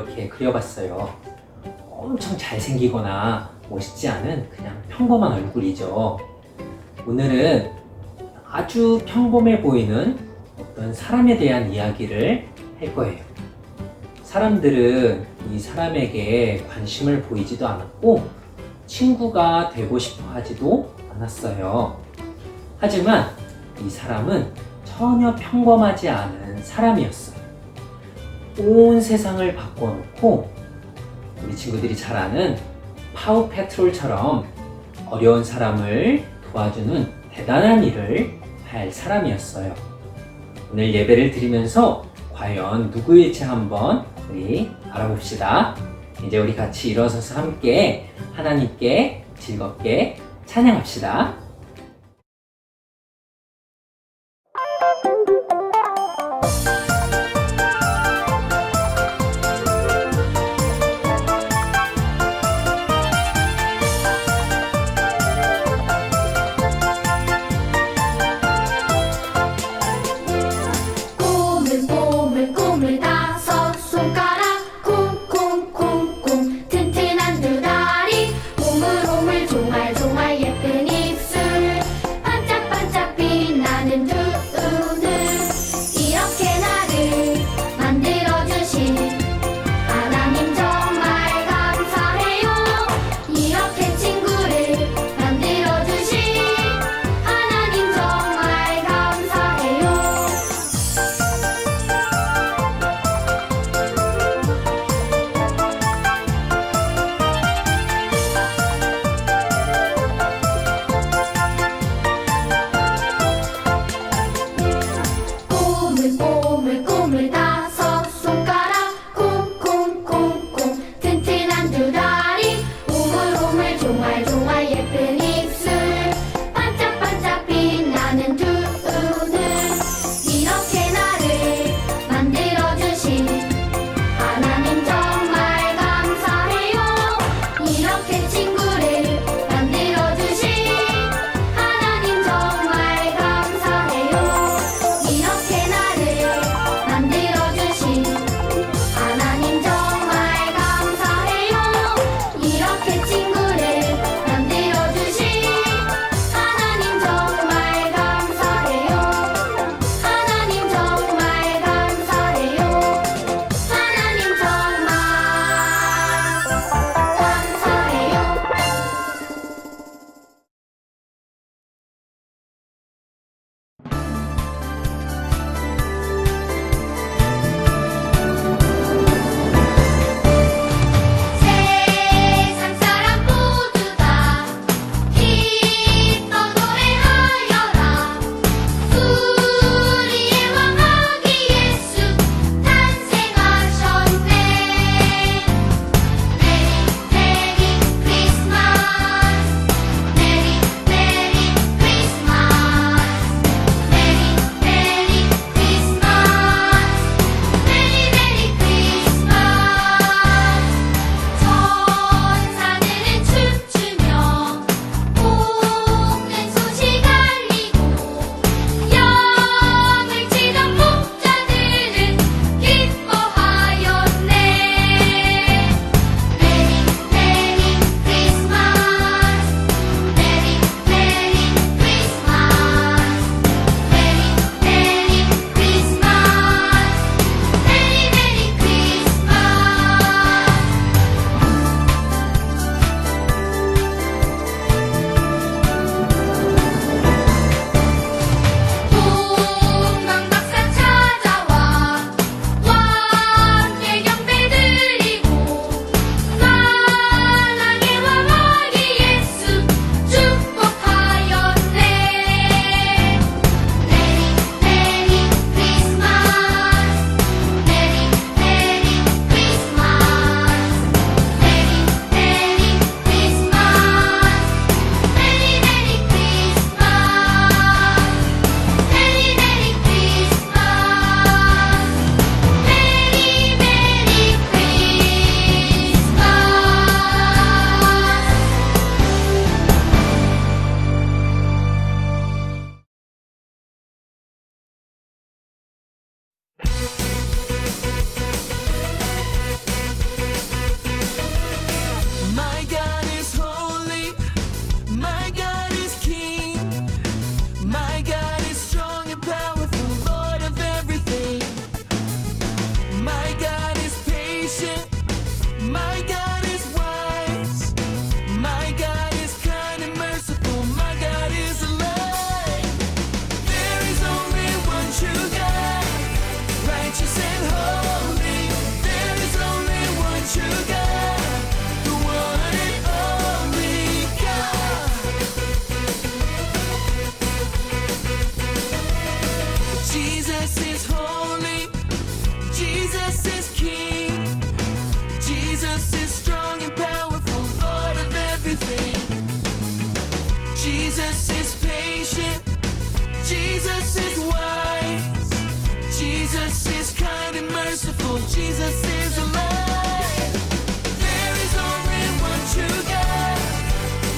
이렇게 그려봤어요. 엄청 잘생기거나 멋있지 않은 그냥 평범한 얼굴이죠. 오늘은 아주 평범해 보이는 어떤 사람에 대한 이야기를 할 거예요. 사람들은 이 사람에게 관심을 보이지도 않았고 친구가 되고 싶어 하지도 않았어요. 하지만 이 사람은 전혀 평범하지 않은 사람이었어요. 온 세상을 바꿔놓고 우리 친구들이 잘 아는 파우 패트롤처럼 어려운 사람을 도와주는 대단한 일을 할 사람이었어요. 오늘 예배를 드리면서 과연 누구일지 한번 우리 알아봅시다. 이제 우리 같이 일어서서 함께 하나님께 즐겁게 찬양합시다. 꼬물 다섯 손가락 콩콩콩콩 튼튼한 두 다리 오물오물 종알종알 예쁜 입술 My God is holy. My God is King. My God is strong and powerful, Lord of everything. My God is patient. My God is wise. My God is kind and merciful. My God is alive. There is only one true God, righteous and holy. There is only one true God, the one and only God. Jesus is holy. Jesus is King. Jesus is strong and powerful, Lord of everything. Jesus is patient. Jesus is wise. Jesus is kind and merciful. Jesus is alive. There is only one true God,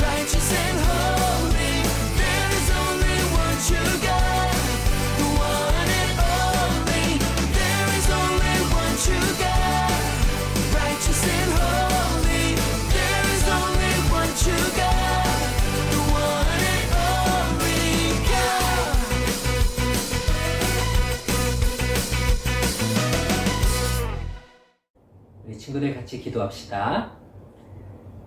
righteous and holy. There is only one true God, the one and only. There is only one true God, righteous and holy. There is only one true God, the one and only God. 우리 친구들 같이 기도합시다.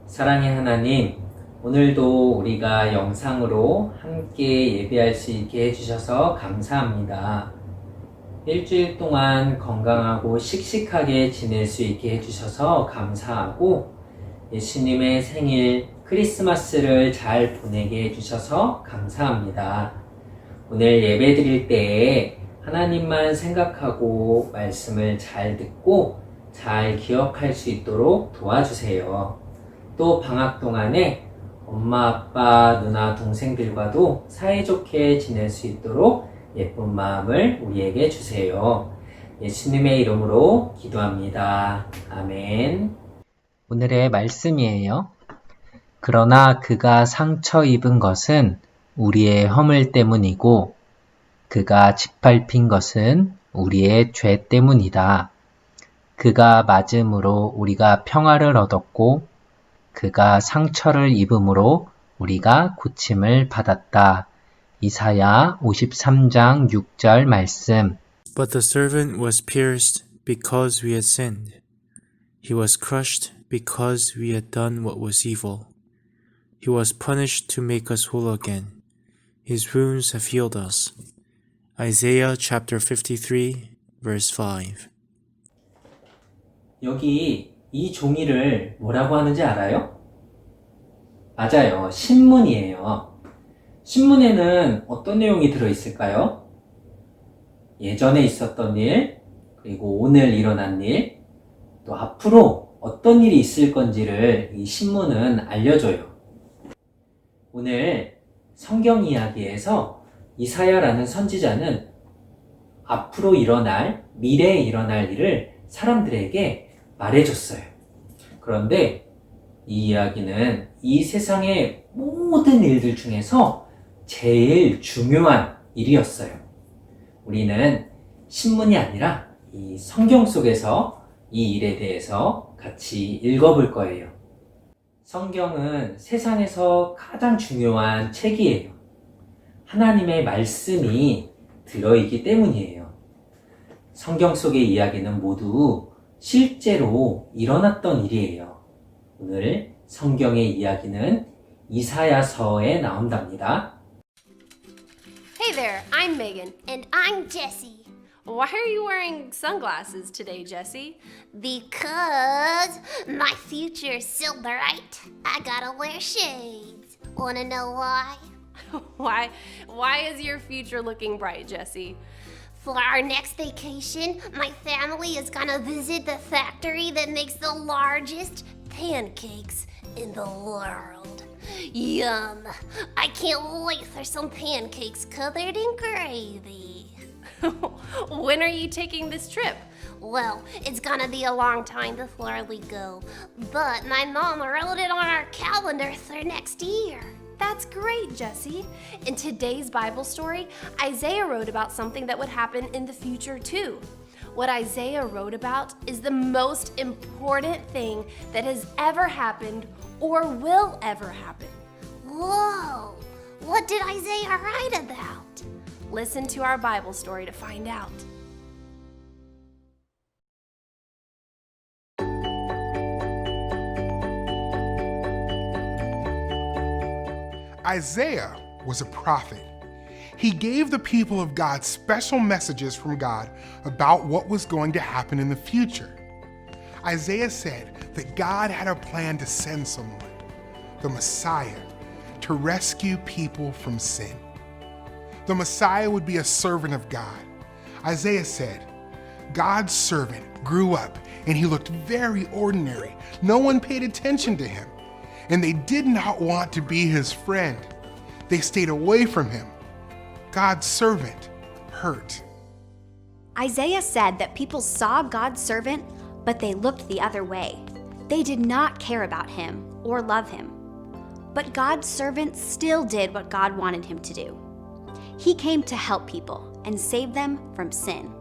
사랑의 하나님, 오늘도 우리가 영상으로 함께 예배할 수 있게 해주셔서 감사합니다. 일주일 동안 건강하고 씩씩하게 지낼 수 있게 해주셔서 감사하고, 예수님의 생일 크리스마스를 잘 보내게 해주셔서 감사합니다. 오늘 예배 드릴 때에 하나님만 생각하고 말씀을 잘 듣고 잘 기억할 수 있도록 도와주세요. 또 방학 동안에 엄마, 아빠, 누나, 동생들과도 사이좋게 지낼 수 있도록 예쁜 마음을 우리에게 주세요. 예수님의 이름으로 기도합니다. 아멘. 오늘의 말씀이에요. 그러나 그가 상처 입은 것은 우리의 허물 때문이고 그가 짓밟힌 것은 우리의 죄 때문이다. 그가 맞음으로 우리가 평화를 얻었고 그가 상처를 입음으로 우리가 고침을 받았다. 이사야 53장 6절 말씀. But the servant was pierced because we had sinned. He was crushed because we had done what was evil. He was punished to make us whole again. His wounds have healed us. Isaiah chapter 53, verse 5. 여기 이 종이를 뭐라고 하는지 알아요? 맞아요. 신문이에요. 신문에는 어떤 내용이 들어있을까요? 예전에 있었던 일, 그리고 오늘 일어난 일, 또 앞으로 어떤 일이 있을 건지를 이 신문은 알려줘요. 오늘 성경 이야기에서 이사야라는 선지자는 앞으로 일어날, 미래에 일어날 일을 사람들에게 말해줬어요. 그런데 이 이야기는 이 세상의 모든 일들 중에서 제일 중요한 일이었어요. 우리는 신문이 아니라 이 성경 속에서 이 일에 대해서 같이 읽어볼 거예요. 성경은 세상에서 가장 중요한 책이에요. 하나님의 말씀이 들어있기 때문이에요. 성경 속의 이야기는 모두 실제로 일어났던 일이에요. 오늘 성경의 이야기는 이사야서에 나온답니다. Hey there, I'm Megan. And I'm Jessie. Why are you wearing sunglasses today, Jessie? Because my future's so bright, I gotta wear shades. Wanna know why? Why is your future looking bright, Jessie? For our next vacation, my family is gonna visit the factory that makes the largest pancakes in the world. Yum! I can't wait for some pancakes covered in gravy. When are you taking this trip? Well, it's gonna be a long time before we go, but my mom wrote it on our calendar for next year. That's great, Jessie. In today's Bible story, Isaiah wrote about something that would happen in the future too. What Isaiah wrote about is the most important thing that has ever happened or will ever happen. Whoa! What did Isaiah write about? Listen to our Bible story to find out. Isaiah was a prophet. He gave the people of God special messages from God about what was going to happen in the future. Isaiah said that God had a plan to send someone, the Messiah, to rescue people from sin. The Messiah would be a servant of God. Isaiah said, God's servant grew up and he looked very ordinary. No one paid attention to him, and they did not want to be his friend. They stayed away from him. God's servant hurt. Isaiah said that people saw God's servant, but they looked the other way. They did not care about him or love him. But God's servant still did what God wanted him to do. He came to help people and save them from sin.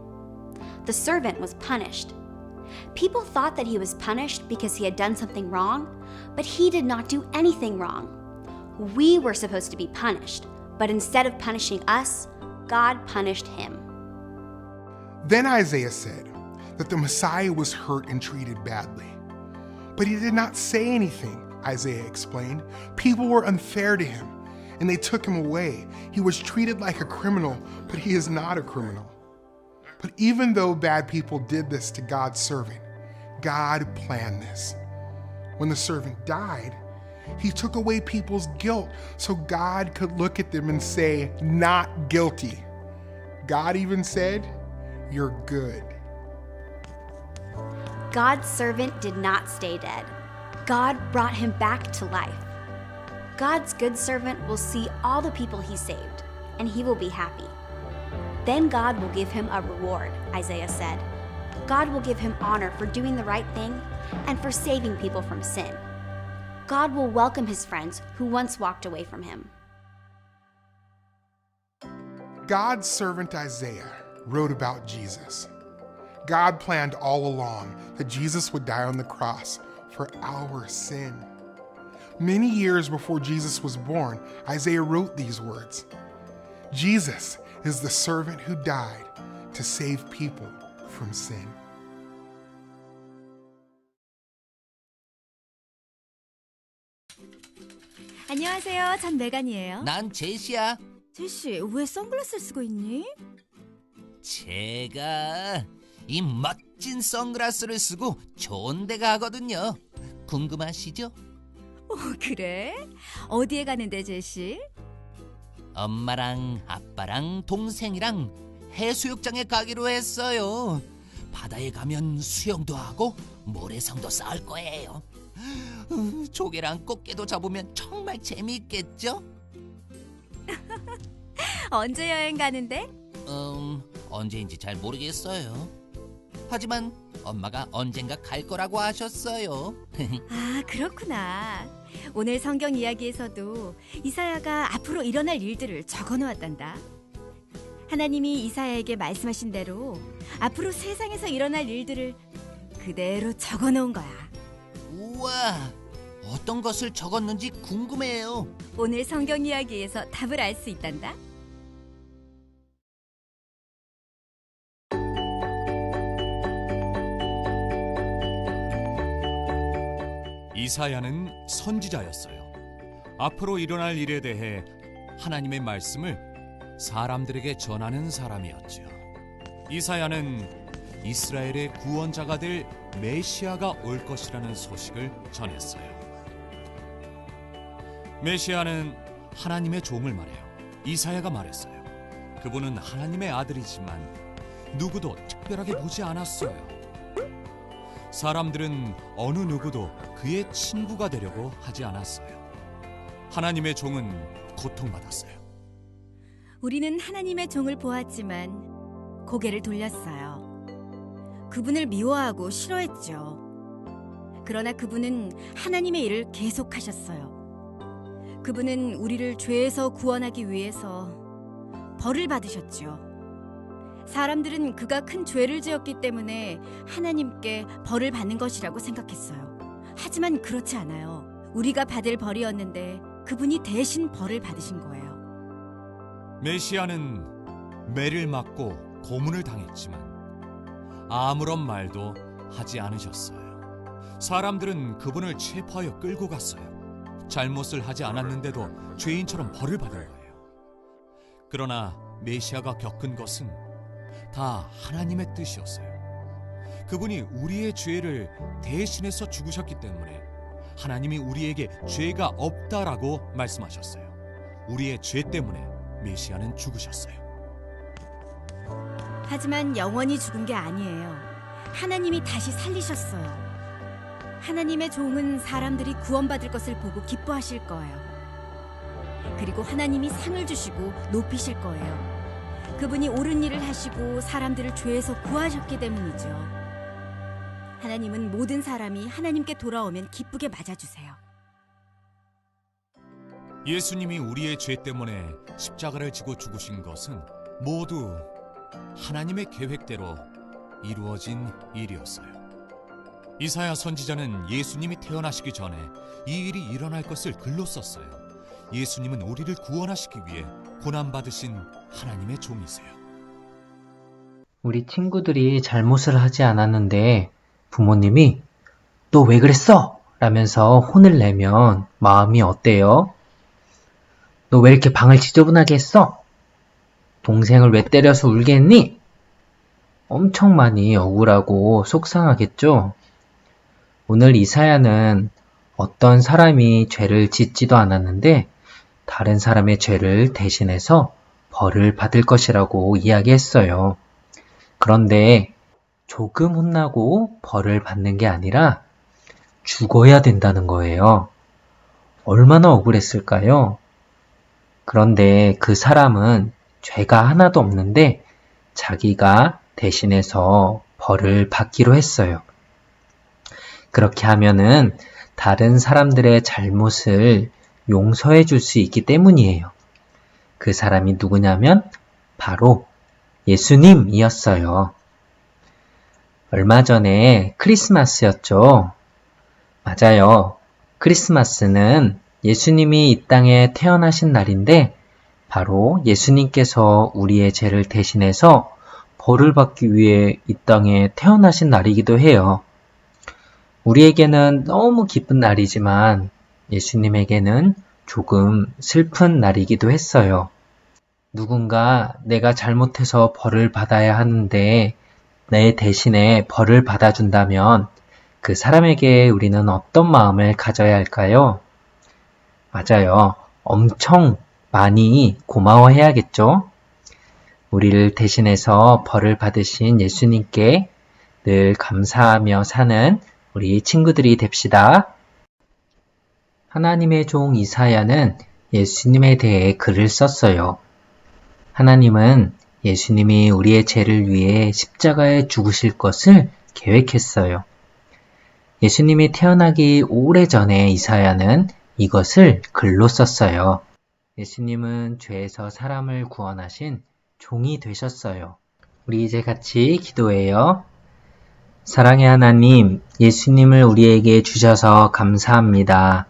The servant was punished. People thought that he was punished because he had done something wrong, but he did not do anything wrong. We were supposed to be punished, but instead of punishing us, God punished him. Then Isaiah said that the Messiah was hurt and treated badly. But he did not say anything, Isaiah explained. People were unfair to him, and they took him away. He was treated like a criminal, but he is not a criminal. But even though bad people did this to God's servant, God planned this. When the servant died, he took away people's guilt so God could look at them and say, not guilty. God even said, you're good. God's servant did not stay dead. God brought him back to life. God's good servant will see all the people he saved, and he will be happy. Then God will give him a reward, Isaiah said. God will give him honor for doing the right thing and for saving people from sin. God will welcome his friends who once walked away from him. God's servant Isaiah wrote about Jesus. God planned all along that Jesus would die on the cross for our sin. Many years before Jesus was born, Isaiah wrote these words. Jesus is the servant who died to save people from sin. 안녕하세요. 전 메간이에요. 난 제시야. 제시, 왜 선글라스를 쓰고 있니? 제가 이 멋진 선글라스를 쓰고 좋은 데 가거든요. 궁금하시죠? 그래? 어디에 가는데, 제시? 엄마랑 아빠랑 동생이랑 해수욕장에 가기로 했어요. 바다에 가면 수영도 하고 모래성도 쌓을 거예요. 조개랑 꽃게도 잡으면 정말 재미있겠죠? 언제 여행 가는데? 언제인지 잘 모르겠어요. 하지만 엄마가 언젠가 갈 거라고 하셨어요. 아, 그렇구나. 오늘 성경 이야기에서도 이사야가 앞으로 일어날 일들을 적어놓았단다. 하나님이 이사야에게 말씀하신 대로 앞으로 세상에서 일어날 일들을 그대로 적어놓은 거야. 우와, 어떤 것을 적었는지 궁금해요. 오늘 성경 이야기에서 답을 알 수 있단다. 이사야는 선지자였어요. 앞으로 일어날 일에 대해 하나님의 말씀을 사람들에게 전하는 사람이었죠. 이사야는 이스라엘의 구원자가 될 메시아가 올 것이라는 소식을 전했어요. 메시아는 하나님의 종을 말해요. 이사야가 말했어요. 그분은 하나님의 아들이지만 누구도 특별하게 보지 않았어요. 사람들은 어느 누구도 그의 친구가 되려고 하지 않았어요. 하나님의 종은 고통받았어요. 우리는 하나님의 종을 보았지만 고개를 돌렸어요. 그분을 미워하고 싫어했죠. 그러나 그분은 하나님의 일을 계속하셨어요. 그분은 우리를 죄에서 구원하기 위해서 벌을 받으셨죠. 사람들은 그가 큰 죄를 지었기 때문에 하나님께 벌을 받는 것이라고 생각했어요. 하지만 그렇지 않아요. 우리가 받을 벌이었는데 그분이 대신 벌을 받으신 거예요. 메시아는 매를 맞고 고문을 당했지만 아무런 말도 하지 않으셨어요. 사람들은 그분을 체포하여 끌고 갔어요. 잘못을 하지 않았는데도 죄인처럼 벌을 받은 거예요. 그러나 메시아가 겪은 것은 다 하나님의 뜻이었어요. 그분이 우리의 죄를 대신해서 죽으셨기 때문에 하나님이 우리에게 죄가 없다라고 말씀하셨어요. 우리의 죄 때문에 메시아는 죽으셨어요. 하지만 영원히 죽은 게 아니에요. 하나님이 다시 살리셨어요. 하나님의 종은 사람들이 구원받을 것을 보고 기뻐하실 거예요. 그리고 하나님이 상을 주시고 높이실 거예요. 그분이 옳은 일을 하시고 사람들을 죄에서 구하셨기 때문이죠. 하나님은 모든 사람이 하나님께 돌아오면 기쁘게 맞아주세요. 예수님이 우리의 죄 때문에 십자가를 지고 죽으신 것은 모두 하나님의 계획대로 이루어진 일이었어요. 이사야 선지자는 예수님이 태어나시기 전에 이 일이 일어날 것을 글로 썼어요. 예수님은 우리를 구원하시기 위해 고난받으신 하나님의 종이세요. 우리 친구들이 잘못을 하지 않았는데 부모님이 너 왜 그랬어? 라면서 혼을 내면 마음이 어때요? 너 왜 이렇게 방을 지저분하게 했어? 동생을 왜 때려서 울게 했니? 엄청 많이 억울하고 속상하겠죠? 오늘 이사야는 어떤 사람이 죄를 짓지도 않았는데 다른 사람의 죄를 대신해서 벌을 받을 것이라고 이야기했어요. 그런데 조금 혼나고 벌을 받는 게 아니라 죽어야 된다는 거예요. 얼마나 억울했을까요? 그런데 그 사람은 죄가 하나도 없는데 자기가 대신해서 벌을 받기로 했어요. 그렇게 하면은 다른 사람들의 잘못을 용서해 줄 수 있기 때문이에요. 그 사람이 누구냐면 바로 예수님이었어요. 얼마 전에 크리스마스였죠. 맞아요. 크리스마스는 예수님이 이 땅에 태어나신 날인데 바로 예수님께서 우리의 죄를 대신해서 벌을 받기 위해 이 땅에 태어나신 날이기도 해요. 우리에게는 너무 기쁜 날이지만 예수님에게는 조금 슬픈 날이기도 했어요. 누군가 내가 잘못해서 벌을 받아야 하는데 내 대신에 벌을 받아준다면 그 사람에게 우리는 어떤 마음을 가져야 할까요? 맞아요. 엄청 많이 고마워해야겠죠? 우리를 대신해서 벌을 받으신 예수님께 늘 감사하며 사는 우리 친구들이 됩시다. 하나님의 종 이사야는 예수님에 대해 글을 썼어요. 하나님은 예수님이 우리의 죄를 위해 십자가에 죽으실 것을 계획했어요. 예수님이 태어나기 오래전에 이사야는 이것을 글로 썼어요. 예수님은 죄에서 사람을 구원하신 종이 되셨어요. 우리 이제 같이 기도해요. 사랑의 하나님, 예수님을 우리에게 주셔서 감사합니다.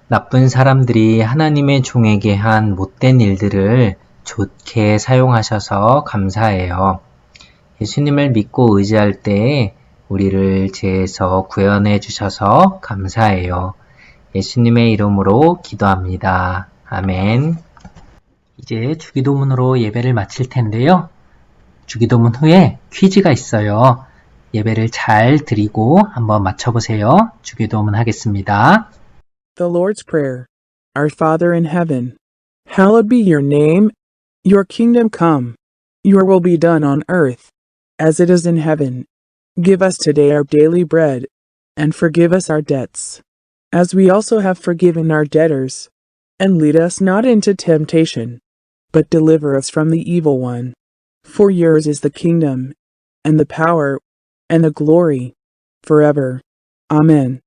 나쁜 사람들이 하나님의 종에게 한 못된 일들을 좋게 사용하셔서 감사해요. 예수님을 믿고 의지할 때 우리를 죄에서 구원해 주셔서 감사해요. 예수님의 이름으로 기도합니다. 아멘. 이제 주기도문으로 예배를 마칠 텐데요. 주기도문 후에 퀴즈가 있어요. 예배를 잘 드리고 한번 맞춰보세요. 주기도문 하겠습니다. The Lord's Prayer. Our Father in heaven, hallowed be your name. Your kingdom come. Your will be done on earth, as it is in heaven. Give us today our daily bread, and forgive us our debts, as we also have forgiven our debtors. And lead us not into temptation, but deliver us from the evil one. For yours is the kingdom, and the power, and the glory, forever. Amen.